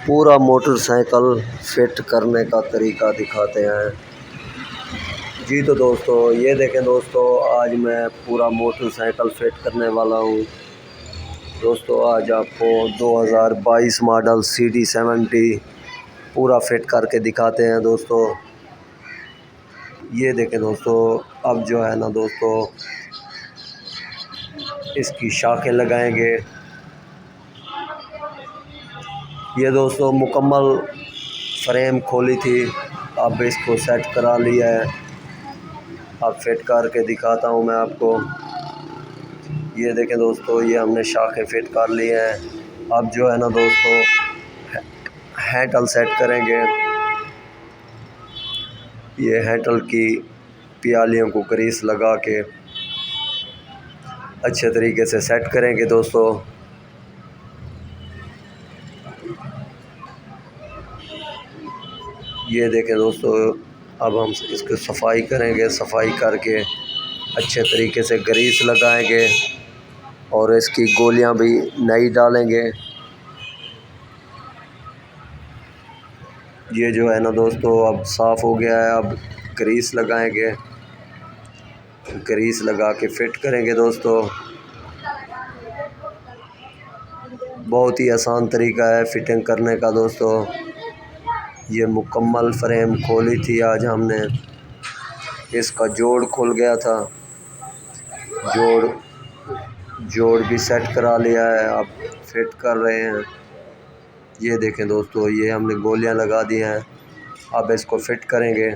पूरा motorcycle fit करने का तरीका दिखाते हैं। जी तो दोस्तों ये देखें दोस्तों, आज मैं पूरा मोटरसाइकिल फिट करने वाला हूँ। दोस्तों आज आपको 2022 मॉडल CD70 पूरा फिट करके दिखाते हैं। दोस्तों ये देखें दोस्तों, अब जो है ना दोस्तों, इसकी शाखें लगाएंगे। ये दोस्तों मुकम्मल फ्रेम खोली थी, अब इसको सेट करा लिया है। अब फिट करके दिखाता हूँ मैं आपको। ये देखें दोस्तों, ये हमने शाखें फिट कर ली हैं। अब जो है ना दोस्तों, हैंडल सेट करेंगे। ये हैंडल की प्यालियों को ग्रीस लगा के अच्छे तरीके से सेट करेंगे। दोस्तों ये देखें दोस्तों, अब हम इसकी सफाई करेंगे। सफाई करके अच्छे तरीके से ग्रीस लगाएंगे और इसकी गोलियां भी नई डालेंगे। ये जो है ना दोस्तों, अब साफ़ हो गया है। अब ग्रीस लगाएंगे, ग्रीस लगा के फिट करेंगे। दोस्तों बहुत ही आसान तरीका है फिटिंग करने का। दोस्तों ये मुकम्मल फ्रेम खोली थी, आज हमने इसका जोड़ खुल गया था, जोड़ भी सेट करा लिया है। अब फिट कर रहे हैं। ये देखें दोस्तों, ये हमने गोलियां लगा दी हैं। अब इसको फिट करेंगे।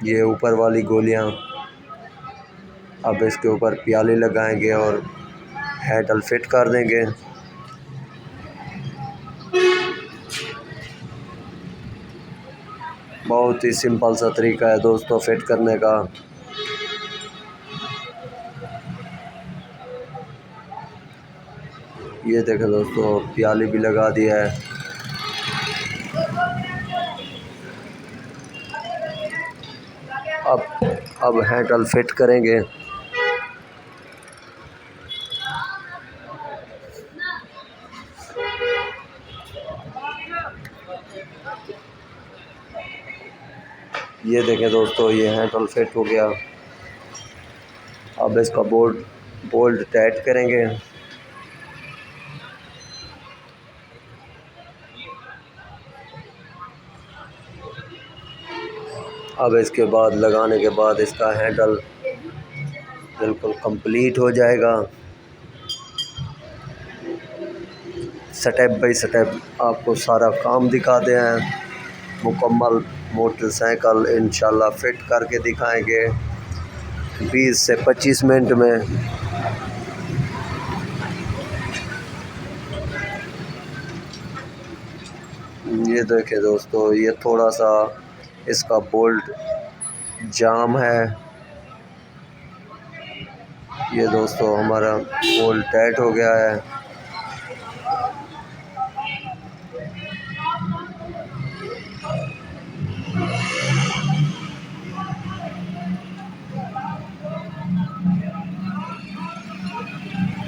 ये ऊपर वाली गोलियां, अब इसके ऊपर प्याली लगाएंगे और हैंडल फिट कर देंगे। बहुत ही सिंपल सा तरीका है दोस्तों फिट करने का। ये देखें दोस्तों, प्याली भी लगा दी है। अब हैंडल फिट करेंगे। ये देखें दोस्तों, ये हैंडल फिट हो गया। अब इसका बोल्ट टाइट करेंगे। अब इसके बाद लगाने के बाद इसका हैंडल बिल्कुल कंप्लीट हो जाएगा। स्टेप बाय स्टेप आपको सारा काम दिखाते हैं। मुकम्मल मोटरसाइकिल इंशाल्लाह फिट करके दिखाएंगे 20 से 25 मिनट में। ये देखें दोस्तों, ये थोड़ा सा इसका बोल्ट जाम है। ये दोस्तों हमारा बोल्ट टाइट हो गया है।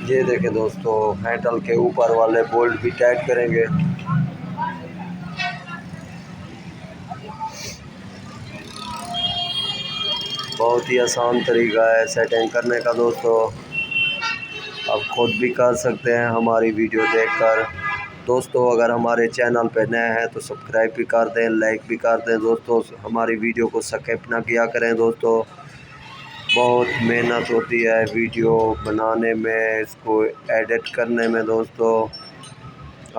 ये देखें दोस्तों, हैंडल के ऊपर वाले बोल्ट भी टाइट करेंगे। बहुत ही आसान तरीका है सेटिंग करने का। दोस्तों आप खुद भी कर सकते हैं हमारी वीडियो देखकर। दोस्तों अगर हमारे चैनल पर नए हैं तो सब्सक्राइब भी कर दें, लाइक भी कर दें। दोस्तों हमारी वीडियो को स्किप ना किया करें। दोस्तों बहुत मेहनत होती है वीडियो बनाने में, इसको एडिट करने में। दोस्तों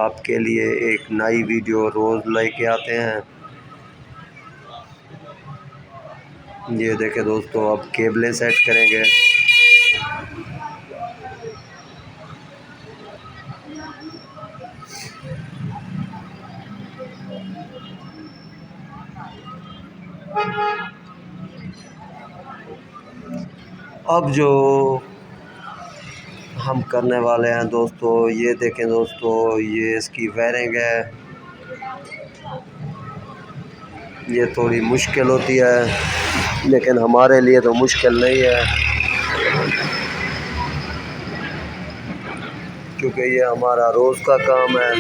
आपके लिए एक नई वीडियो रोज़ लेके आते हैं। ये देखें दोस्तों, अब केबलें सेट करेंगे। अब जो हम करने वाले हैं दोस्तों, ये देखें दोस्तों, ये इसकी वायरिंग है। ये थोड़ी मुश्किल होती है, लेकिन हमारे लिए तो मुश्किल नहीं है, क्योंकि ये हमारा रोज़ का काम है।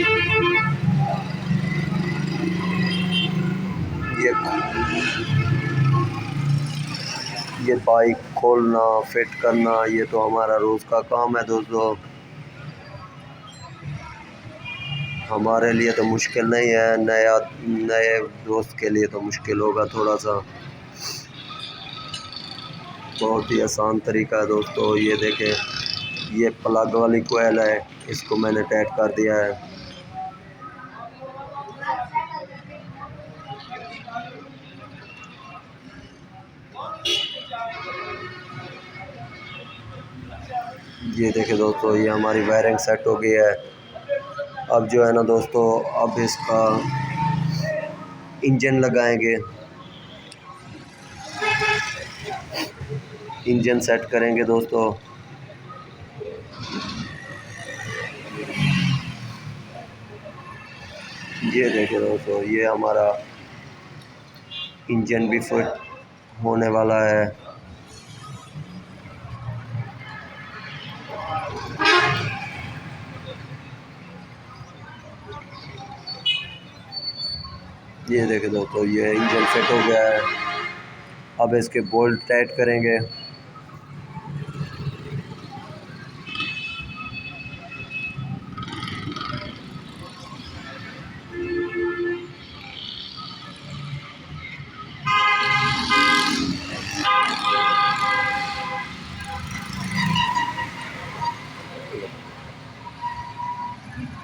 ये बाइक खोलना फिट करना ये तो हमारा रोज़ का काम है दोस्तों। हमारे लिए तो मुश्किल नहीं है, नए दोस्त के लिए तो मुश्किल होगा थोड़ा सा। बहुत ही आसान तरीका है दोस्तों। ये देखें, ये प्लग वाली कोयल है, इसको मैंने टाइट कर दिया है। ये देखें दोस्तों, ये हमारी वायरिंग सेट हो गई है। अब जो है ना दोस्तों, अब इसका इंजन लगाएंगे, इंजन सेट करेंगे दोस्तों। ये देखें दोस्तों, ये हमारा इंजन भी फिट होने वाला है। ये देखें दोस्तों, ये इंजन फिट हो गया है। अब इसके बोल्ट टाइट करेंगे।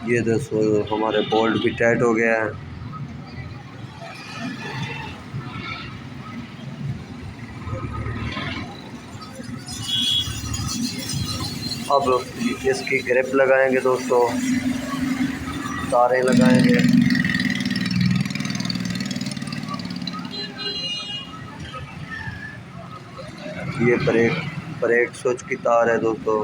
ये दोस्तों, हमारे बोल्ट भी टाइट हो गया है। अब इसकी ग्रिप लगाएंगे दोस्तों, तारें लगाएंगे। ये ब्रेक स्विच की तार है दोस्तों।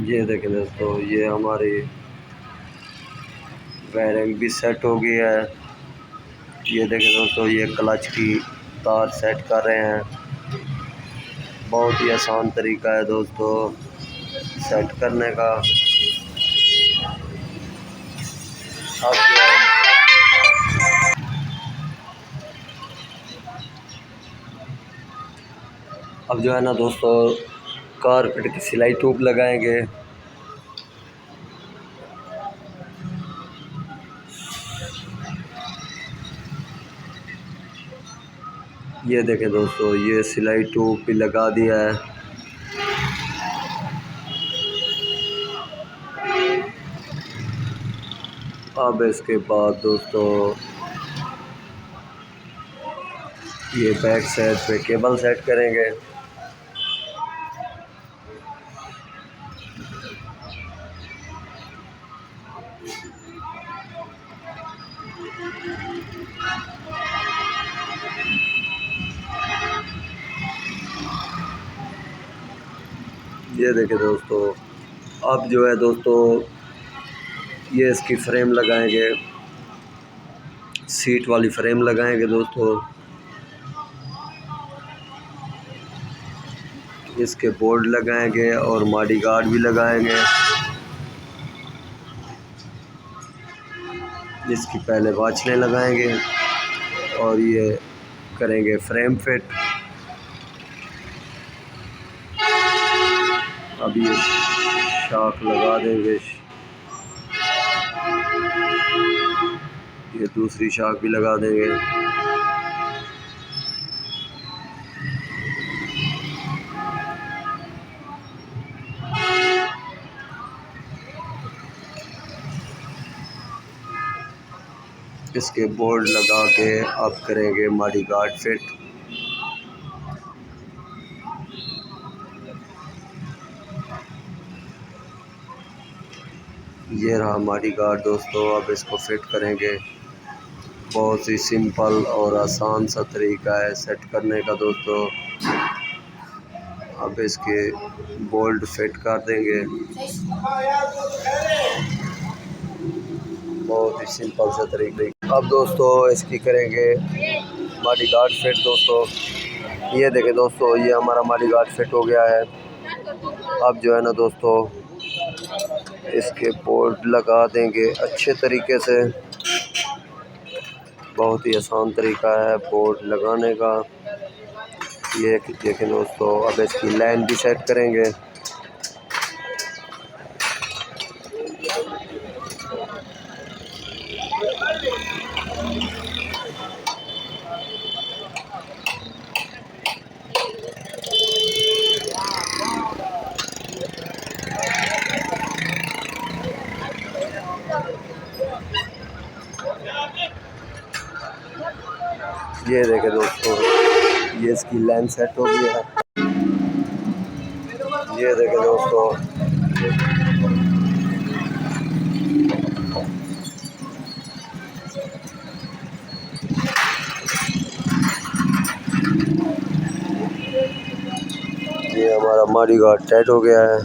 ये देखें दोस्तों, ये हमारी वायरिंग भी सेट हो गई है। ये देखें दोस्तों, ये क्लच की तार सेट कर रहे हैं। बहुत ही आसान तरीका है दोस्तों सेट करने का। अब जो है ना दोस्तों, कारपेट की सिलाई ट्यूब लगाएंगे। ये देखें दोस्तों, ये सिलाई ट्यूब भी लगा दिया है। अब इसके बाद दोस्तों, ये बैक साइड पे केबल सेट करेंगे। ये देखें दोस्तों, अब जो है दोस्तों, ये इसकी फ्रेम लगाएंगे, सीट वाली फ्रेम लगाएंगे दोस्तों। इसके बोर्ड लगाएंगे और मॉडी गार्ड भी लगाएंगे। इसकी पहले वाचलें लगाएंगे और ये करेंगे फ्रेम फिट। अब ये शाख लगा देंगे, ये दूसरी शाख भी लगा देंगे। इसके बोर्ड लगा के अब करेंगे मॉडी गार्ड फिट। ये रहा मॉडी गार्ड दोस्तों, अब इसको फिट करेंगे। बहुत ही सिंपल और आसान सा तरीका है सेट करने का दोस्तों। अब इसके बोल्ट फिट कर देंगे। बहुत ही सिंपल सा तरीका। अब दोस्तों इसकी करेंगे मॉडी गार्ड फिट दोस्तों। ये देखें दोस्तों, ये हमारा मॉडी गार्ड फिट हो गया है। अब जो है ना दोस्तों इसके बोल्ट लगा देंगे अच्छे तरीके से। बहुत ही आसान तरीका है बोल्ट लगाने का। ये देखें दोस्तों, अब इसकी लाइन भी सेट करेंगे। ये देखें दोस्तों, ये इसकी लाइन सेट हो गई है। ये देखें दोस्तों, ये हमारा माडी गार्ड टाइट हो गया है।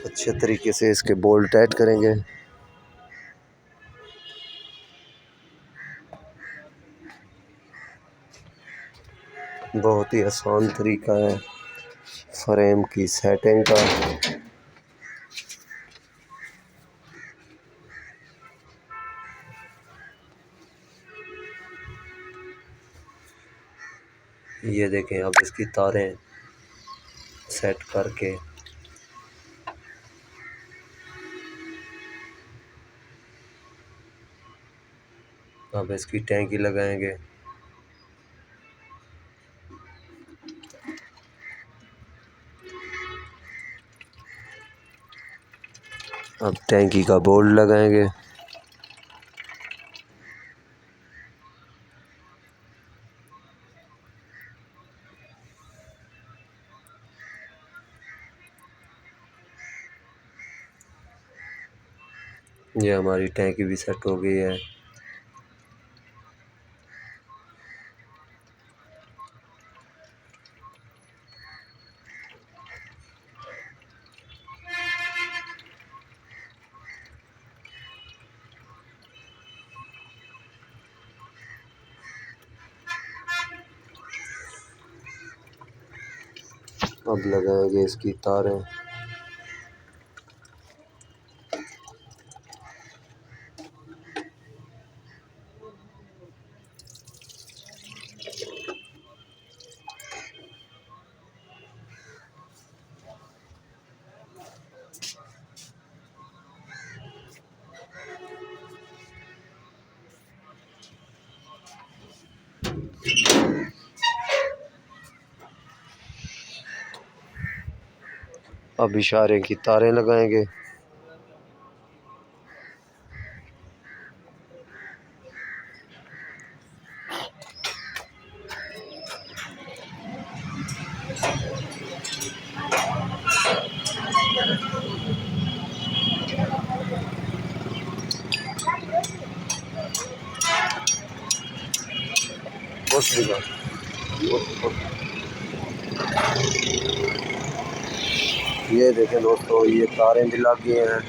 अच्छे तरीके से इसके बोल्ट टाइट करेंगे। बहुत ही आसान तरीका है फ्रेम की सेटिंग का। ये देखें, अब इसकी तारें सेट करके अब इसकी टैंकी लगाएंगे। अब टैंकी का बोल्ट लगाएंगे। ये हमारी टैंकी भी सेट हो गई है। अब लगाएंगे इसकी तारें। अब इशारे की तारें लगाएंगे। ये देखें दोस्तों, ये तारें भी लग गई हैं।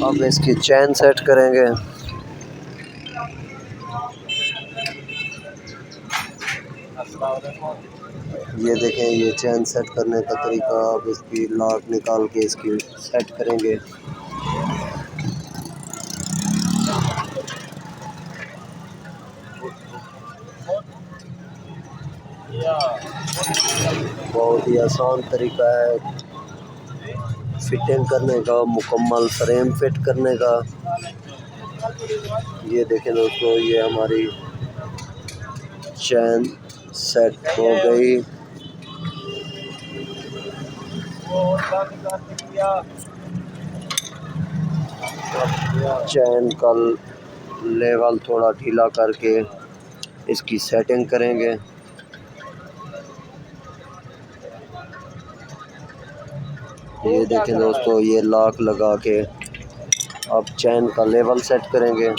अब इसकी चैन सेट करेंगे। ये देखें, ये चैन सेट करने का तरीका। अब इसकी लॉक निकाल के इसकी सेट करेंगे। बहुत ही आसान तरीका है फिटिंग करने का, मुकम्मल फ्रेम फिट करने का। ये देखें दोस्तों, ये हमारी चैन सेट हो गई। चैन का लेवल थोड़ा ढीला करके इसकी सेटिंग करेंगे। ये देखें दोस्तों, ये लॉक लगा के अब चैन का लेवल सेट करेंगे।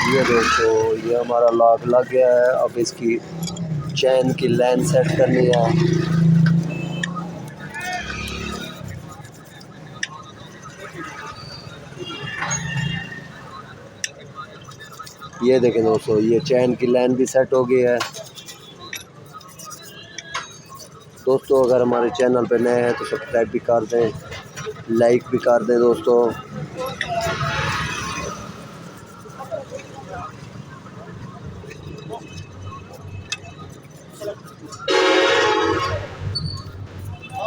ये दोस्तों, ये हमारा लॉक लग गया है। अब इसकी चैन की लाइन सेट करनी है। ये देखें दोस्तों, ये चैन की लाइन भी सेट हो गई है। दोस्तों अगर हमारे चैनल पे नए हैं तो सब्सक्राइब भी कर दें, लाइक भी कर दें दोस्तों।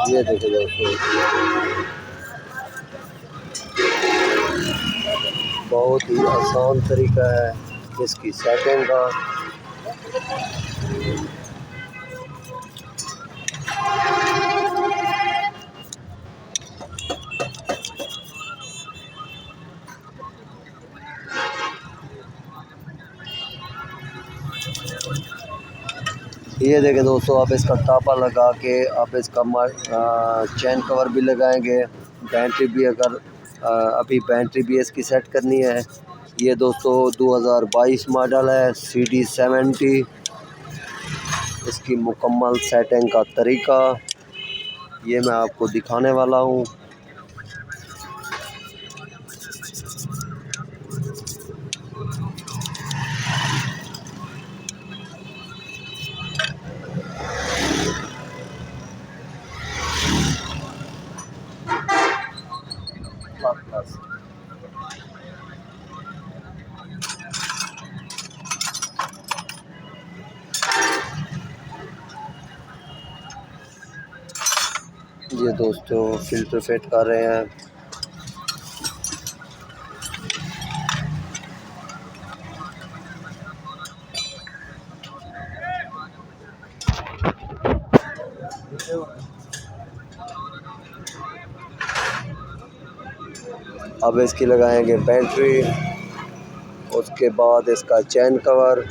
ये देखें दोस्तों, बहुत ही आसान तरीका है इसकी सेटिंग का। ये देखें दोस्तों, आप इसका टापा लगा के आप इसका चैन कवर भी लगाएंगे। बैटरी भी अगर अभी बैटरी भी इसकी सेट करनी है। ये दोस्तों 2022 मॉडल है CD70। इसकी मुकम्मल सेटिंग का तरीका ये मैं आपको दिखाने वाला हूँ। ये दोस्तों फिल्टर फिट कर रहे हैं। अब इसकी लगाएंगे बैटरी, उसके बाद इसका चैन कवर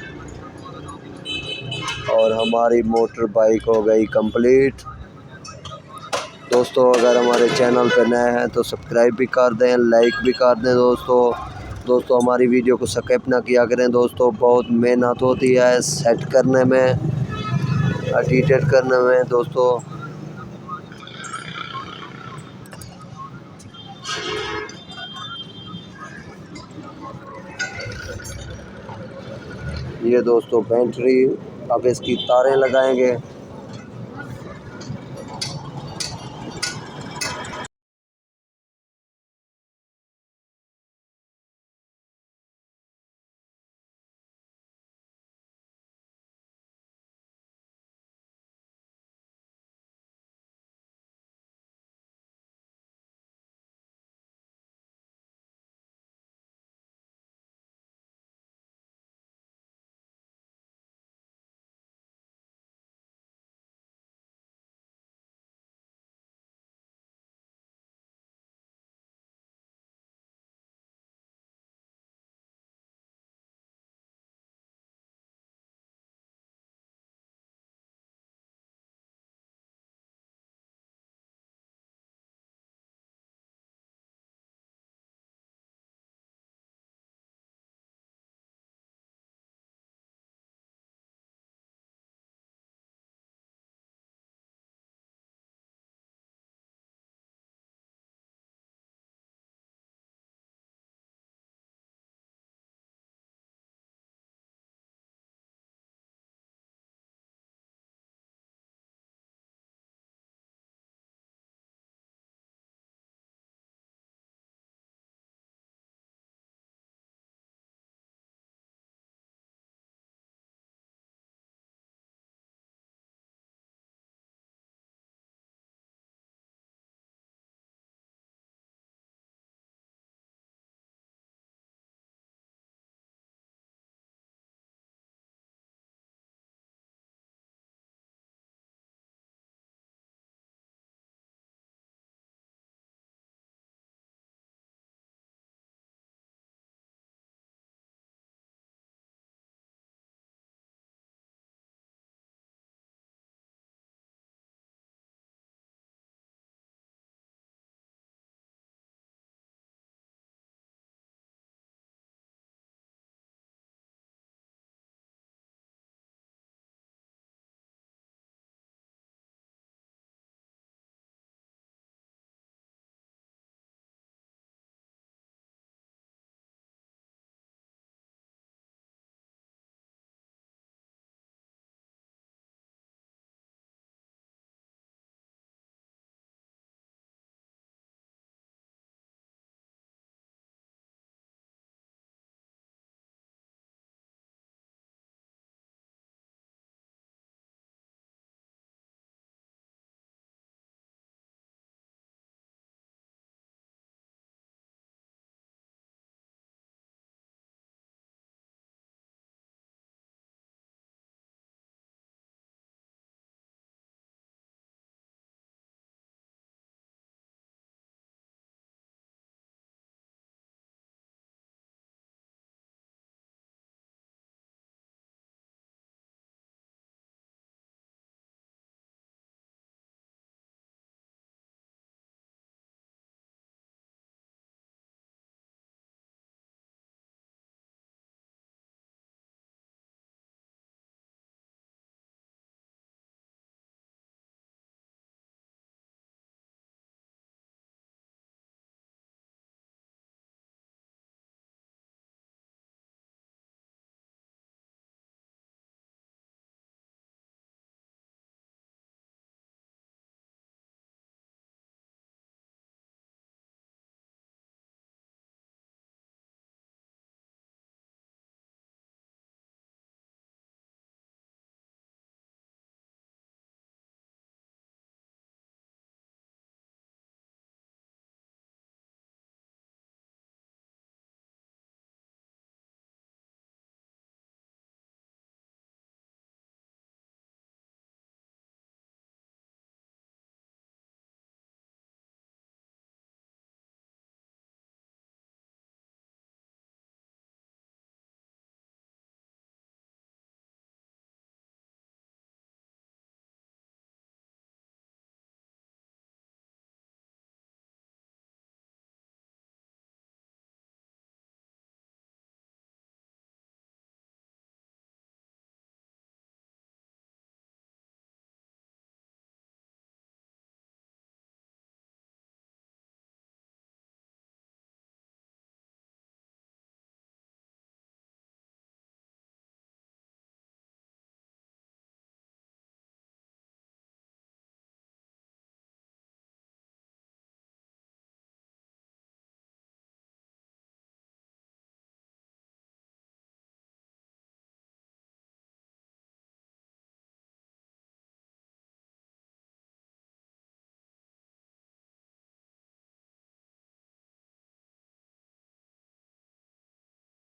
और हमारी मोटर बाइक हो गई कंप्लीट। दोस्तों अगर हमारे चैनल पर नए हैं तो सब्सक्राइब भी कर दें, लाइक भी कर दें दोस्तों हमारी वीडियो को स्किप ना किया करें दोस्तों। बहुत मेहनत होती है सेट करने में, एडिट करने में दोस्तों। ये दोस्तों बैटरी, अब इसकी तारें लगाएंगे।